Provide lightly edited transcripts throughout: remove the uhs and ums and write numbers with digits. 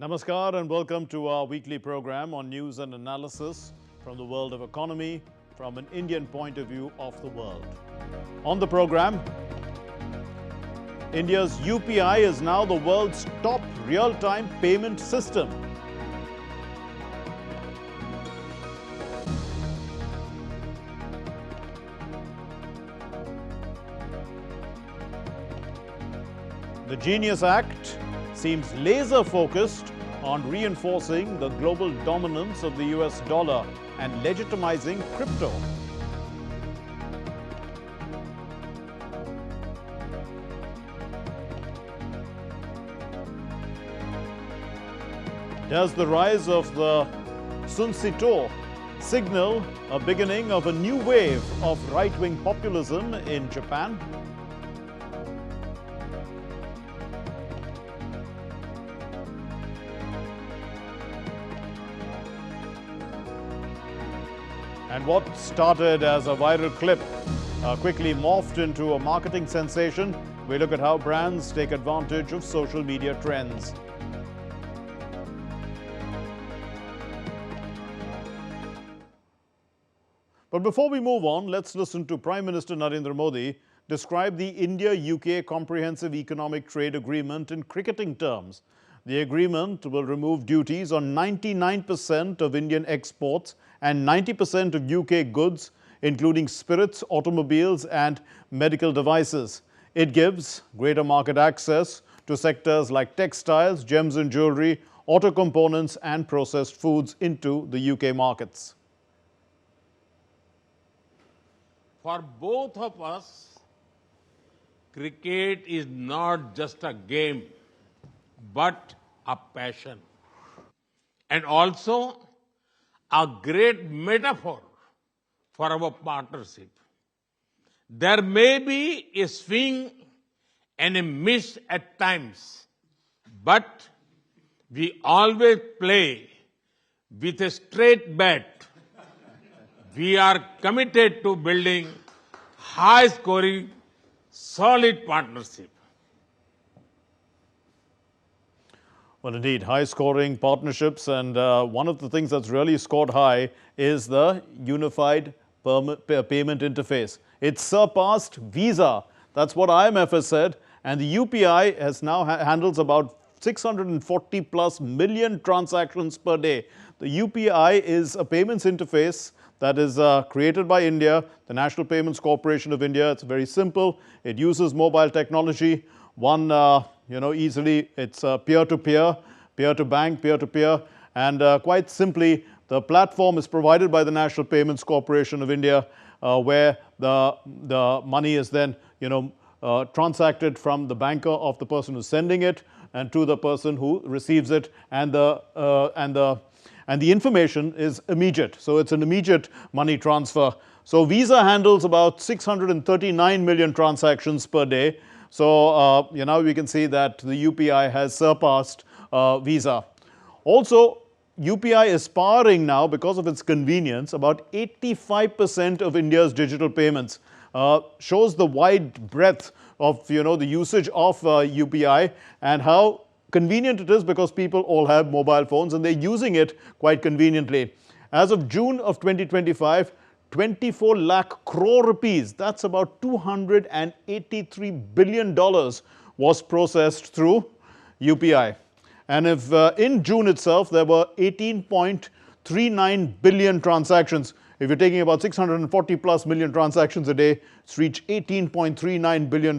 Namaskar and welcome to our weekly program on news and analysis from the world of economy from an Indian point of view of the world. On the program, India's UPI is now the world's top real-time payment system. The Genius Act seems laser-focused on reinforcing the global dominance of the US dollar and legitimizing crypto. Does the rise of the Sunsito signal a beginning of a new wave of right-wing populism in Japan? And what started as a viral clip quickly morphed into a marketing sensation. We look at how brands take advantage of social media trends. But before we move on, let's listen to Prime Minister Narendra Modi describe the India-UK Comprehensive Economic Trade Agreement in cricketing terms. The agreement will remove duties on 99% of Indian exports and 90% of UK goods, including spirits, automobiles and medical devices. It gives greater market access to sectors like textiles, gems and jewelry, auto components and processed foods into the UK markets. For both of us, cricket is not just a game, but a passion. And also a great metaphor for our partnership. There may be a swing and a miss at times, but we always play with a straight bat. We are committed to building high-scoring, solid partnership. Well, indeed, high-scoring partnerships, and one of the things that's really scored high is the unified payment interface. It surpassed Visa. That's what IMF has said, and the UPI has now handles about 640 plus million transactions per day. The UPI is a payments interface that is created by India, the National Payments Corporation of India. It's very simple. It uses mobile technology. Easily it's peer-to-peer, peer-to-bank, peer-to-peer. And quite simply, the platform is provided by the National Payments Corporation of India, where the money is then, transacted from the banker of the person who's sending it and to the person who receives it, and the information is immediate. So it's an immediate money transfer. So Visa handles about 639 million transactions per day. So now we can see that the UPI has surpassed Visa. Also, UPI is powering now, because of its convenience, about 85% of India's digital payments. Shows the wide breadth of the usage of UPI and how convenient it is, because people all have mobile phones and they're using it quite conveniently. As of June of 2025, 24 lakh crore rupees, that's about $283 billion, was processed through UPI. And if in June itself there were 18.39 billion transactions, if you're taking about 640 plus million transactions a day, it's reached $18.39 billion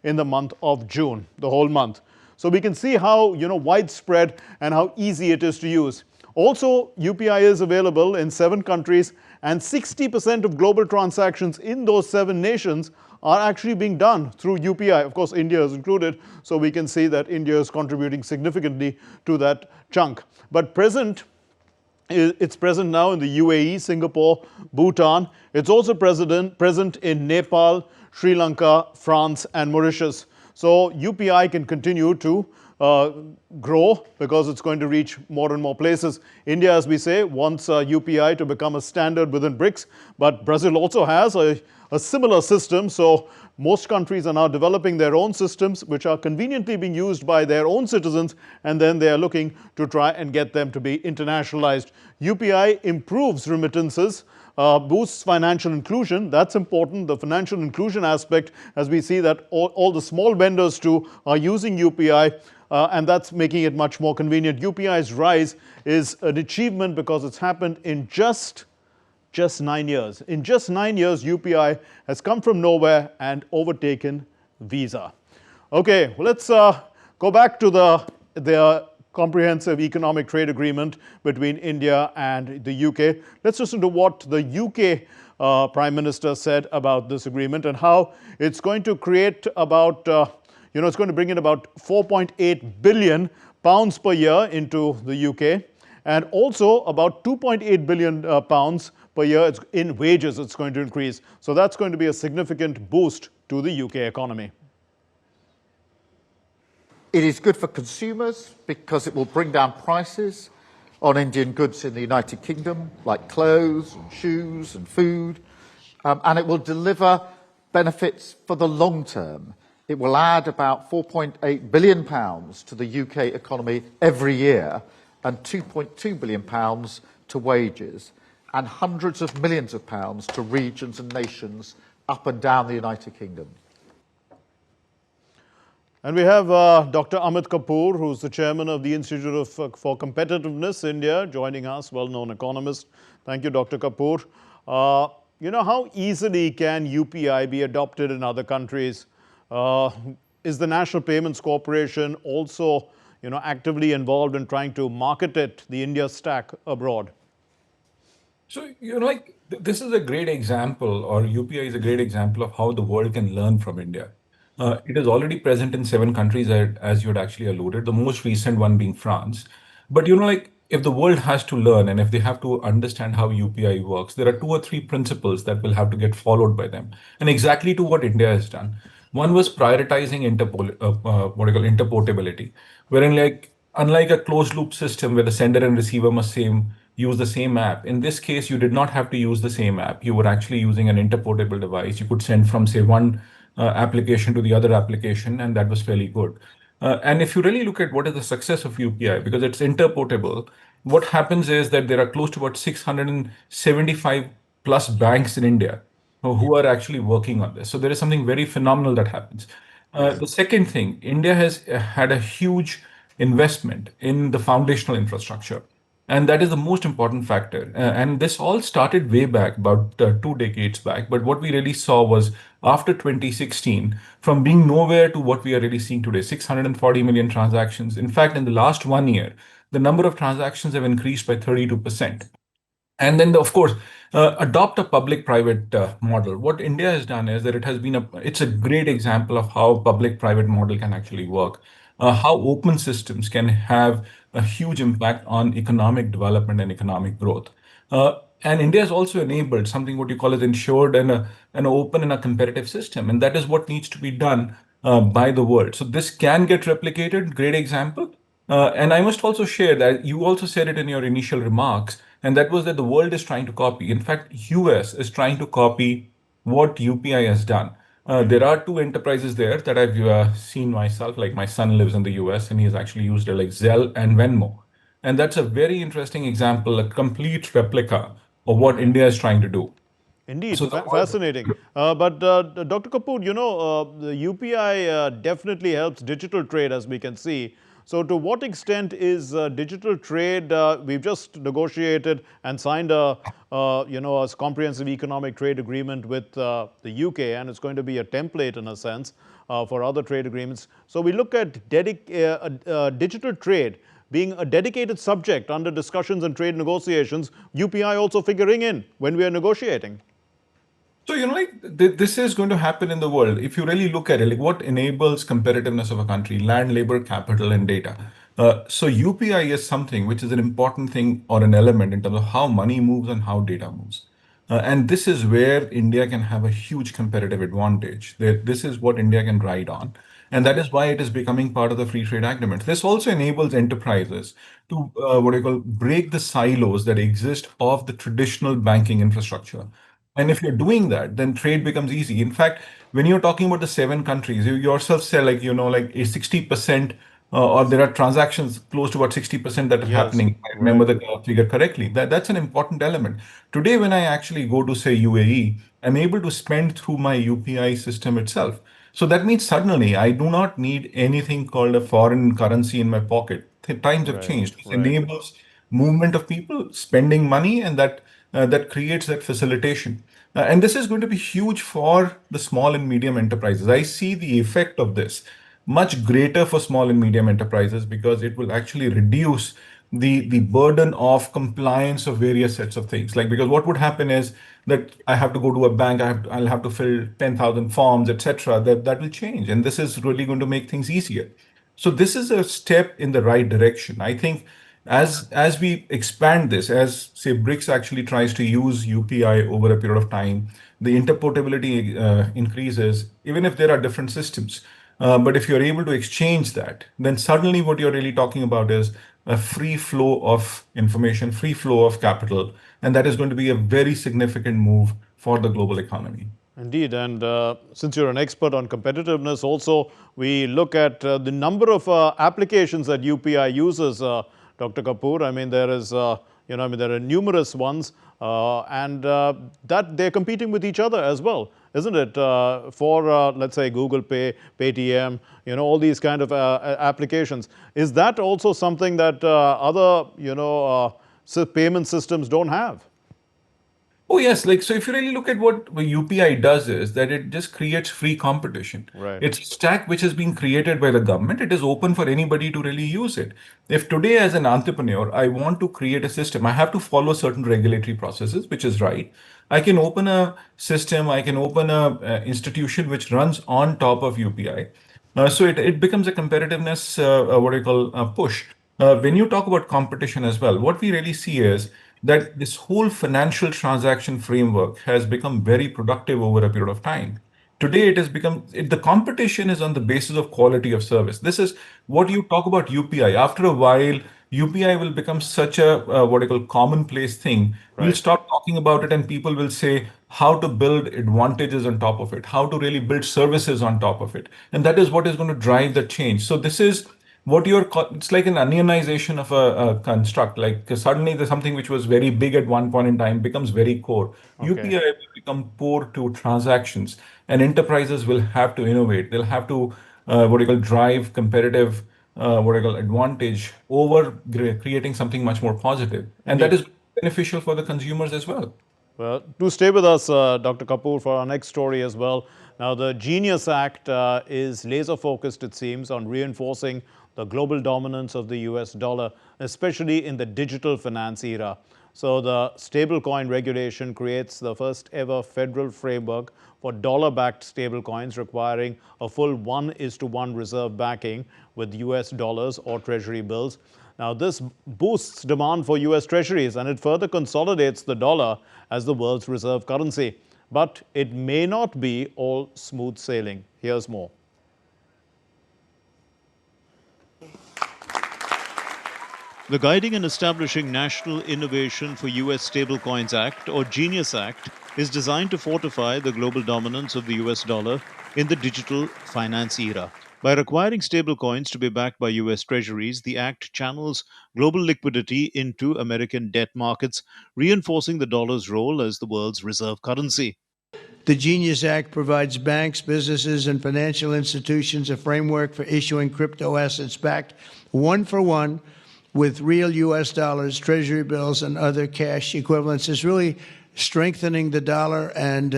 in the month of June, the whole month. So we can see how widespread and how easy it is to use. Also, UPI is available in 7 countries, and 60% of global transactions in those 7 nations are actually being done through UPI. Of course, India is included, so we can see that India is contributing significantly to that chunk. But it's present now in the UAE, Singapore, Bhutan. It's also present in Nepal, Sri Lanka, France, and Mauritius. So UPI can continue to grow because it's going to reach more and more places. India, as we say, wants UPI to become a standard within BRICS, but Brazil also has a similar system. So Most countries are now developing their own systems, which are conveniently being used by their own citizens, and then they are looking to try and get them to be internationalized. UPI improves remittances, boosts financial inclusion. That's important, the financial inclusion aspect, as we see that all the small vendors too are using UPI. And that's making it much more convenient. UPI's rise is an achievement because it's happened in just 9 years. In just 9 years, UPI has come from nowhere and overtaken Visa. Okay, well, let's go back to the comprehensive economic trade agreement between India and the UK. Let's listen to what the UK Prime Minister said about this agreement and how it's going to create about, it's going to bring in about 4.8 billion pounds per year into the UK, and also about 2.8 billion pounds per year in wages it's going to increase. So that's going to be a significant boost to the UK economy. It is good for consumers because it will bring down prices on Indian goods in the United Kingdom, like clothes, and shoes and food, and it will deliver benefits for the long term. It will add about £4.8 billion to the UK economy every year and £2.2 billion to wages, and hundreds of millions of pounds to regions and nations up and down the United Kingdom. And we have Dr. Amit Kapoor, who's the chairman of the Institute for Competitiveness India, joining us, well-known economist. Thank you, Dr. Kapoor. How easily can UPI be adopted in other countries? Is the National Payments Corporation also, actively involved in trying to market it, the India stack, abroad? So, this is a great example, or UPI is a great example of how the world can learn from India. It is already present in 7 countries, as you had actually alluded, the most recent one being France. But, if the world has to learn and if they have to understand how UPI works, there are 2 or 3 principles that will have to get followed by them. And exactly to what India has done. One was prioritizing interportability, wherein unlike a closed loop system where the sender and receiver must use the same app. In this case, you did not have to use the same app. You were actually using an interportable device. You could send from, say, one application to the other application, and that was fairly good. And if you really look at what is the success of UPI, because it's interportable, what happens is that there are close to about 675 plus banks in India who are actually working on this. So there is something very phenomenal that happens. The second thing, India has had a huge investment in the foundational infrastructure. And that is the most important factor. And this all started way back, about 2 decades back. But what we really saw was after 2016, from being nowhere to what we are really seeing today, 640 million transactions. In fact, in the last 1 year, the number of transactions have increased by 32%. And then, of course, adopt a public-private model. What India has done is that it's a great example of how public-private model can actually work, how open systems can have a huge impact on economic development and economic growth. And India has also enabled something what you call as ensured and an open and a competitive system. And that is what needs to be done by the world. So this can get replicated, great example. And I must also share that you also said it in your initial remarks, and that was that the world is trying to copy. In fact, US is trying to copy what UPI has done. There are 2 enterprises there that I've seen myself, like my son lives in the US and he's actually used it, like Zelle and Venmo. And that's a very interesting example, a complete replica of what India is trying to do. Indeed, So fascinating. But Dr. Kapoor, the UPI definitely helps digital trade, as we can see. So to what extent is digital trade, we've just negotiated and signed a comprehensive economic trade agreement with the UK, and it's going to be a template in a sense for other trade agreements. So we look at digital trade being a dedicated subject under discussions and trade negotiations, UPI also figuring in when we are negotiating. So, this is going to happen in the world. If you really look at it, like what enables competitiveness of a country, land, labor, capital, and data. So UPI is something which is an important thing or an element in terms of how money moves and how data moves. And this is where India can have a huge competitive advantage. This is what India can ride on. And that is why it is becoming part of the free trade agreement. This also enables enterprises to break the silos that exist of the traditional banking infrastructure. And if you're doing that, then trade becomes easy. In fact, when you're talking about the 7 countries, you yourself say like, like a 60%, or there are transactions close to about 60% that are Yes, happening. If I remember right, the figure correctly. That's an important element. Today, when I actually go to say UAE, I'm able to spend through my UPI system itself. So that means suddenly I do not need anything called a foreign currency in my pocket. Times have right, changed. This right. enables movement of people spending money, and that creates that facilitation. And this is going to be huge for the small and medium enterprises. I see the effect of this much greater for small and medium enterprises, because it will actually reduce the burden of compliance of various sets of things. Like, because what would happen is that I have to go to a bank, I'll have to fill 10,000 forms, etc. That will change, and this is really going to make things easier. So this is a step in the right direction. I think as we expand this, as say BRICS actually tries to use UPI over a period of time, the interportability increases, even if there are different systems. But if you're able to exchange that, then suddenly what you're really talking about is a free flow of information, free flow of capital, and that is going to be a very significant move for the global economy. Indeed, and since you're an expert on competitiveness, also we look at the number of applications that UPI uses, Dr. Kapoor. I mean, there is, I mean, there are numerous ones, and that they're competing with each other as well, isn't it? For let's say Google Pay, Paytm, all these kind of applications. Is that also something that other, payment systems don't have? Oh, yes. Like, so if you really look at what the UPI does is that it just creates free competition. Right. It's a stack which has been created by the government. It is open for anybody to really use it. If today, as an entrepreneur, I want to create a system, I have to follow certain regulatory processes, which is right. I can open a system, I can open a institution which runs on top of UPI. So it becomes a competitiveness, what do you call, push. When you talk about competition as well, what we really see is that this whole financial transaction framework has become very productive over a period of time. Today, it has become the competition is on the basis of quality of service. This is what you talk about UPI. After a while, UPI will become such a what I call commonplace thing. We'll Right. stop talking about it, and people will say how to build advantages on top of it, how to really build services on top of it, and that is what is going to drive the change. So this is what it's like an onionization of a construct. Like suddenly there's something which was very big at one point in time becomes very core. Okay. UPI will become core to transactions, and enterprises will have to innovate. They'll have to what do you call drive competitive what do you call advantage over creating something much more positive, and that Indeed. is beneficial for the consumers as well. Well, do stay with us, Dr. Kapoor, for our next story as well. Now, the Genius Act is laser focused, it seems, on reinforcing the global dominance of the US dollar, especially in the digital finance era. So, the stablecoin regulation creates the first ever federal framework for dollar backed stablecoins, requiring a full 1:1 reserve backing with US dollars or treasury bills. Now, this boosts demand for US treasuries, and it further consolidates the dollar as the world's reserve currency. But it may not be all smooth sailing. Here's more. The Guiding and Establishing National Innovation for US Stablecoins Act, or GENIUS Act, is designed to fortify the global dominance of the US dollar in the digital finance era. By requiring stablecoins to be backed by US treasuries, the Act channels global liquidity into American debt markets, reinforcing the dollar's role as the world's reserve currency. The Genius Act provides banks, businesses, and financial institutions a framework for issuing crypto assets backed one for one with real US dollars, treasury bills, and other cash equivalents. Is really strengthening the dollar and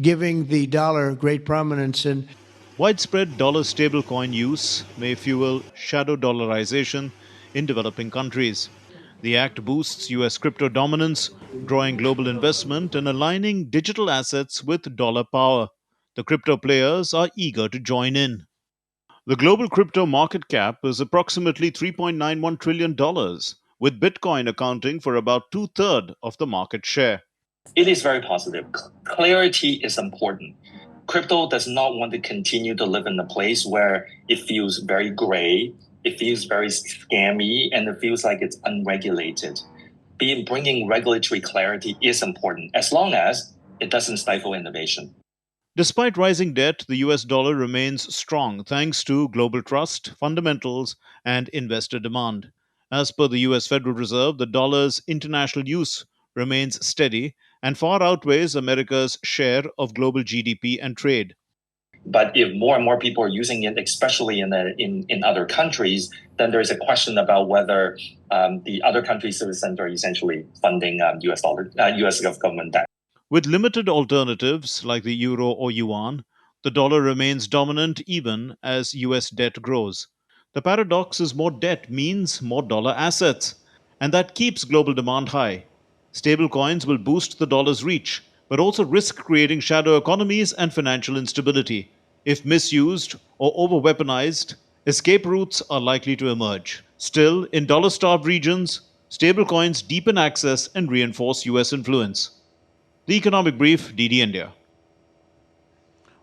giving the dollar great prominence in. Widespread dollar stablecoin use may fuel shadow dollarization in developing countries. The act boosts US crypto dominance, drawing global investment and aligning digital assets with dollar power. The crypto players are eager to join in. The global crypto market cap is approximately $3.91 trillion, with Bitcoin accounting for about two-thirds of the market share. It is very positive. Clarity is important. Crypto does not want to continue to live in a place where it feels very gray, it feels very scammy, and it feels like it's unregulated. Bringing regulatory clarity is important as long as it doesn't stifle innovation. Despite rising debt, the US dollar remains strong thanks to global trust, fundamentals, and investor demand. As per the US Federal Reserve, the dollar's international use remains steady and far outweighs America's share of global GDP and trade. But if more and more people are using it, especially in other countries, then there's a question about whether the other countries' citizens are essentially funding U.S. government debt. With limited alternatives like the euro or yuan, the dollar remains dominant even as US debt grows. The paradox is more debt means more dollar assets, and that keeps global demand high. Stable coins will boost the dollar's reach, but also risk creating shadow economies and financial instability. If misused or over weaponized, escape routes are likely to emerge. Still, in dollar starved regions, stablecoins deepen access and reinforce US influence. The Economic Brief, DD India.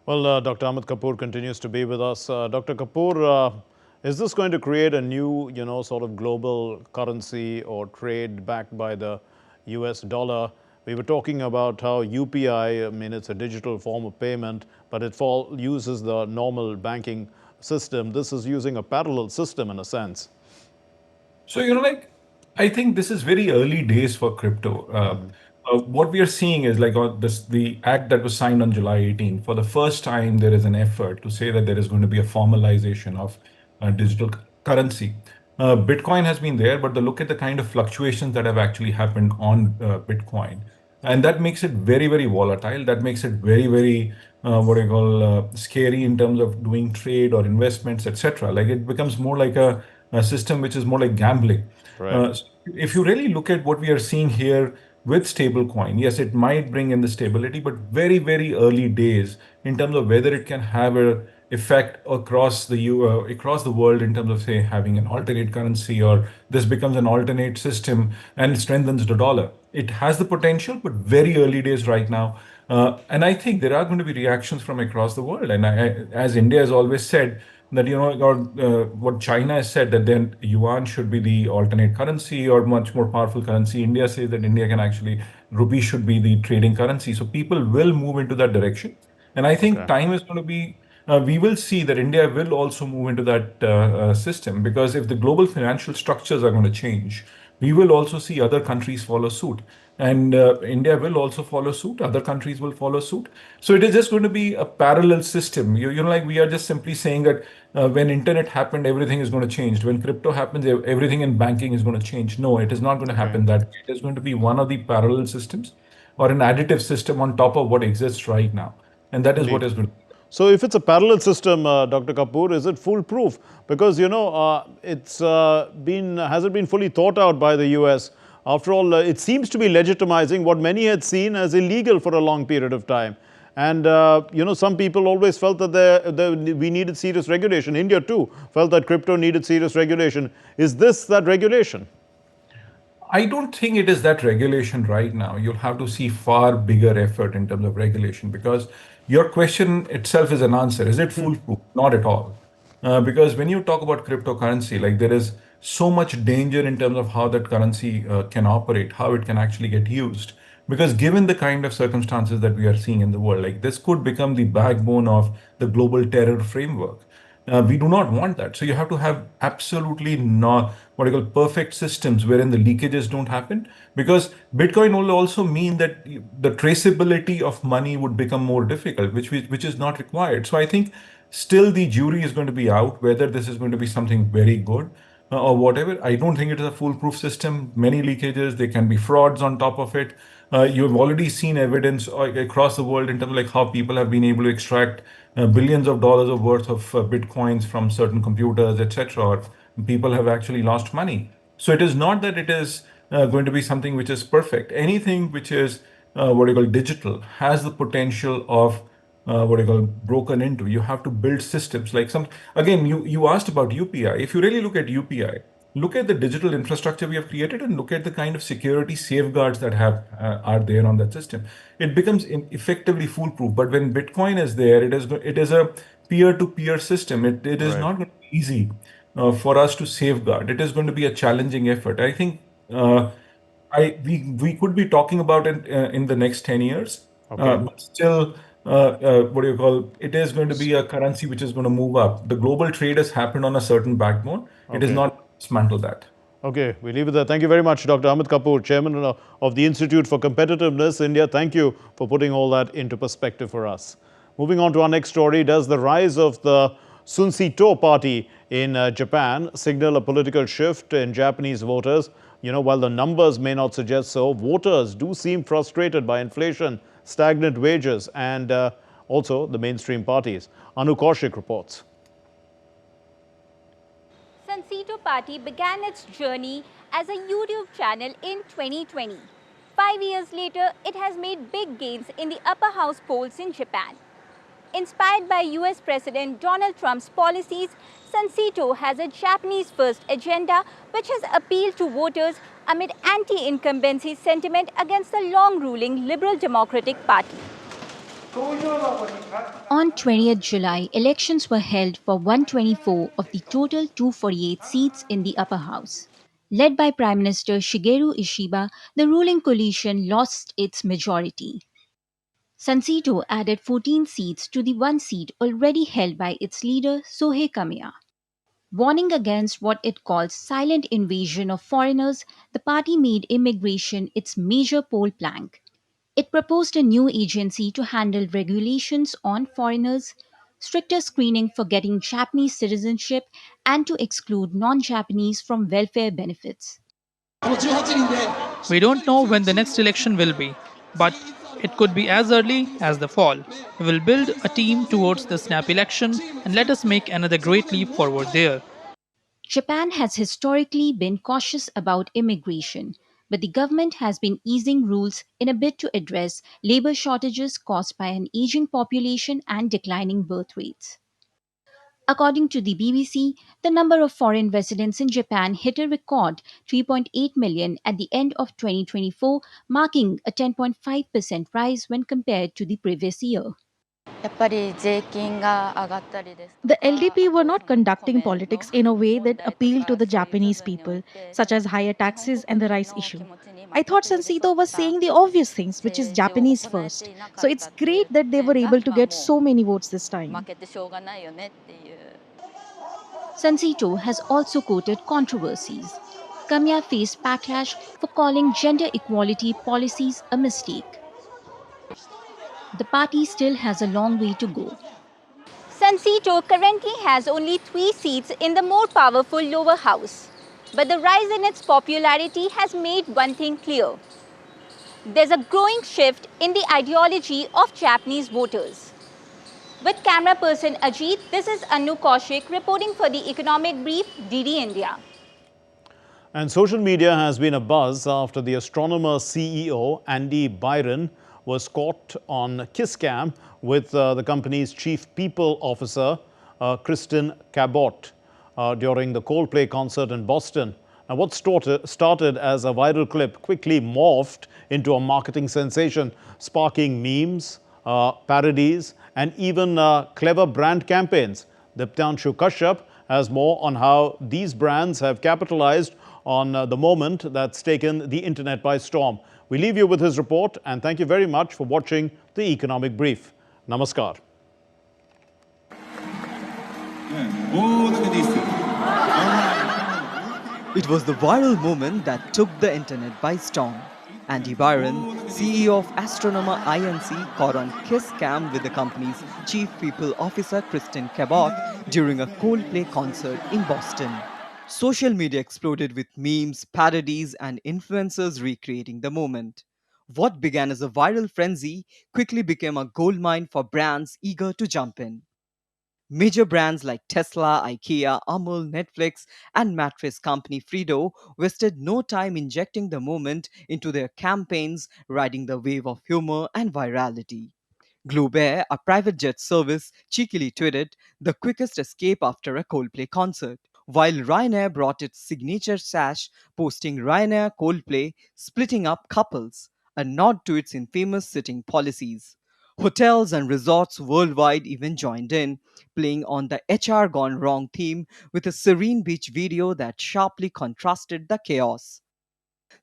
Well, Dr. Amit Kapoor continues to be with us. Dr. Kapoor, is this going to create a new, sort of global currency or trade backed by the US dollar? We were talking about how UPI, I mean, it's a digital form of payment, but it uses the normal banking system. This is using a parallel system in a sense. So, I think this is very early days for crypto. What we are seeing is like the act that was signed on July 18. For the first time, there is an effort to say that there is going to be a formalization of digital currency. Bitcoin has been there, but look at the kind of fluctuations that have actually happened on Bitcoin. And that makes it very, very volatile. That makes it very, very what I call scary in terms of doing trade or investments, etc. Like it becomes more like a system which is more like gambling. Right. If you really look at what we are seeing here with stablecoin, yes, it might bring in the stability, but very, very early days in terms of whether it can have a effect across the world in terms of say having an alternate currency or this becomes an alternate system and strengthens the dollar. It has the potential, but very early days right now. And I think there are going to be reactions from across the world. And as India has always said, that or what China has said that then yuan should be the alternate currency or much more powerful currency. India says that India can actually rupee should be the trading currency. So people will move into that direction, and I think Okay. time is going to be. We will see that India will also move into that system because if the global financial structures are going to change, we will also see other countries follow suit. And India will also follow suit. Other countries will follow suit. So it is just going to be a parallel system. Like we are just simply saying that when internet happened, everything is going to change. When crypto happens, everything in banking is going to change. No, it is not going to Okay. happen that way. It is going to be one of the parallel systems or an additive system on top of what exists right now. And that is what Indeed. is going to. So, if it's a parallel system, Dr. Kapoor, is it foolproof? Because has it been fully thought out by the US? After all, it seems to be legitimizing what many had seen as illegal for a long period of time. And some people always felt that we needed serious regulation. India too felt that crypto needed serious regulation. Is this that regulation? I don't think it is that regulation right now. You'll have to see far bigger effort in terms of regulation because your question itself is an answer. Is it foolproof? Not at all. Because when you talk about cryptocurrency, like there is so much danger in terms of how that currency can operate, how it can actually get used. Because given the kind of circumstances that we are seeing in the world, like this could become the backbone of the global terror framework. We do not want that. So you have to have absolutely not what I call perfect systems wherein the leakages don't happen. Because Bitcoin will also mean that the traceability of money would become more difficult, which is not required. So I think still the jury is going to be out whether this is going to be something very good or whatever. I don't think it is a foolproof system. Many leakages, there can be frauds on top of it. You've already seen evidence across the world in terms of like how people have been able to extract billions of dollars of worth of bitcoins from certain computers, etc. Or people have actually lost money. So it is not that it is going to be something which is perfect. Anything which is what you call digital has the potential of what you call broken into. You have to build systems like some. Again, you asked about UPI. If you really look at UPI, look at the digital infrastructure we have created and look at the kind of security safeguards that have are there on that system. It becomes effectively foolproof. But when Bitcoin is there, it is a peer-to-peer system. It is Right. not going to be easy for us to safeguard. It is going to be a challenging effort. I think we could be talking about it in the next 10 years. Okay. But still, what do you call, it is going to be a currency which is going to move up. The global trade has happened on a certain backbone. It is Okay. not dismantle that. Okay, we leave it there. Thank you very much, Dr. Amit Kapoor, Chairman of the Institute for Competitiveness India. Thank you for putting all that into perspective for us. Moving on to our next story, does the rise of the Sunsito party in Japan signal a political shift in Japanese voters? You know, while the numbers may not suggest so, voters do seem frustrated by inflation, stagnant wages, and also the mainstream parties. Anu Kaushik reports. Sunsito Party began its journey as a YouTube channel in 2020. 5 years later, it has made big gains in the upper house polls in Japan. Inspired by US President Donald Trump's policies, Sunsito has a Japanese-first agenda which has appealed to voters amid anti-incumbency sentiment against the long-ruling Liberal Democratic Party. On 20th July, elections were held for 124 of the total 248 seats in the upper house. Led by Prime Minister Shigeru Ishiba, the ruling coalition lost its majority. Sunsito added 14 seats to the one seat already held by its leader Sohei Kamiya. Warning against what it calls silent invasion of foreigners, the party made immigration its major poll plank. It proposed a new agency to handle regulations on foreigners, stricter screening for getting Japanese citizenship, and to exclude non-Japanese from welfare benefits. We don't know when the next election will be, but it could be as early as the fall. We will build a team towards the snap election and let us make another great leap forward there. Japan has historically been cautious about immigration, but the government has been easing rules in a bid to address labor shortages caused by an aging population and declining birth rates. According to the BBC, the number of foreign residents in Japan hit a record 3.8 million at the end of 2024, marking a 10.5% rise when compared to the previous year. The LDP were not conducting politics in a way that appealed to the Japanese people, such as higher taxes and the rice issue. I thought Sansito was saying the obvious things, which is Japanese first. So it's great that they were able to get so many votes this time. Sunsito has also quoted controversies. Kamiya faced backlash for calling gender equality policies a mistake. The party still has a long way to go. Sunsito currently has only 3 seats in the more powerful lower house. But the rise in its popularity has made one thing clear. There's a growing shift in the ideology of Japanese voters. With camera person Ajit, this is Anu Kaushik reporting for the Economic Brief, DD India. And social media has been abuzz after the astronomer CEO Andy Byron was caught on kiss cam with the company's chief people officer, Kristen Cabot, during the Coldplay concert in Boston. Now, what started as a viral clip quickly morphed into a marketing sensation, sparking memes, parodies, and even clever brand campaigns. Diptanshu Kashyap has more on how these brands have capitalized on the moment that's taken the internet by storm. We leave you with his report, and thank you very much for watching the Economic Brief. Namaskar. It was the viral moment that took the internet by storm. Andy Byron, CEO of Astronomer Inc., caught on kiss cam with the company's chief people officer Kristen Cabot during a Coldplay concert in Boston. Social media exploded with memes, parodies, and influencers recreating the moment. What began as a viral frenzy quickly became a goldmine for brands eager to jump in. Major brands like Tesla, IKEA, Amul, Netflix, and mattress company Frido wasted no time injecting the moment into their campaigns, riding the wave of humor and virality. Globair, a private jet service, cheekily tweeted, "The quickest escape after a Coldplay concert." While Ryanair brought its signature sash, posting Ryanair Coldplay, splitting up couples, a nod to its infamous sitting policies. Hotels and resorts worldwide even joined in, playing on the HR Gone Wrong theme with a serene beach video that sharply contrasted the chaos.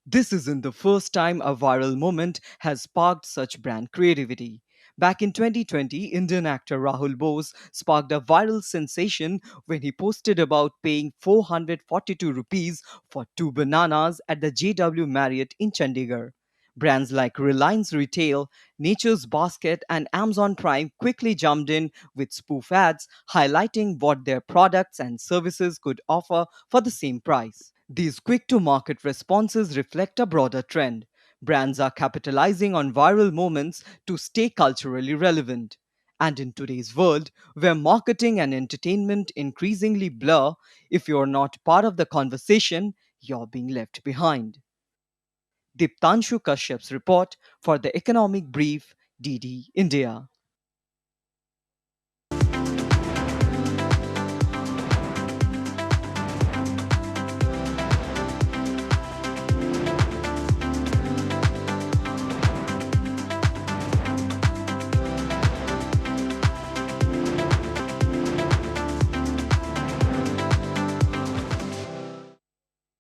This isn't the first time a viral moment has sparked such brand creativity. Back in 2020, Indian actor Rahul Bose sparked a viral sensation when he posted about paying 442 rupees for two bananas at the JW Marriott in Chandigarh. Brands like Reliance Retail, Nature's Basket, and Amazon Prime quickly jumped in with spoof ads highlighting what their products and services could offer for the same price. These quick to market responses reflect a broader trend. Brands are capitalizing on viral moments to stay culturally relevant. And in today's world, where marketing and entertainment increasingly blur, if you're not part of the conversation, you're being left behind. Diptanshu Kashyap's report for the Economic Brief, DD India.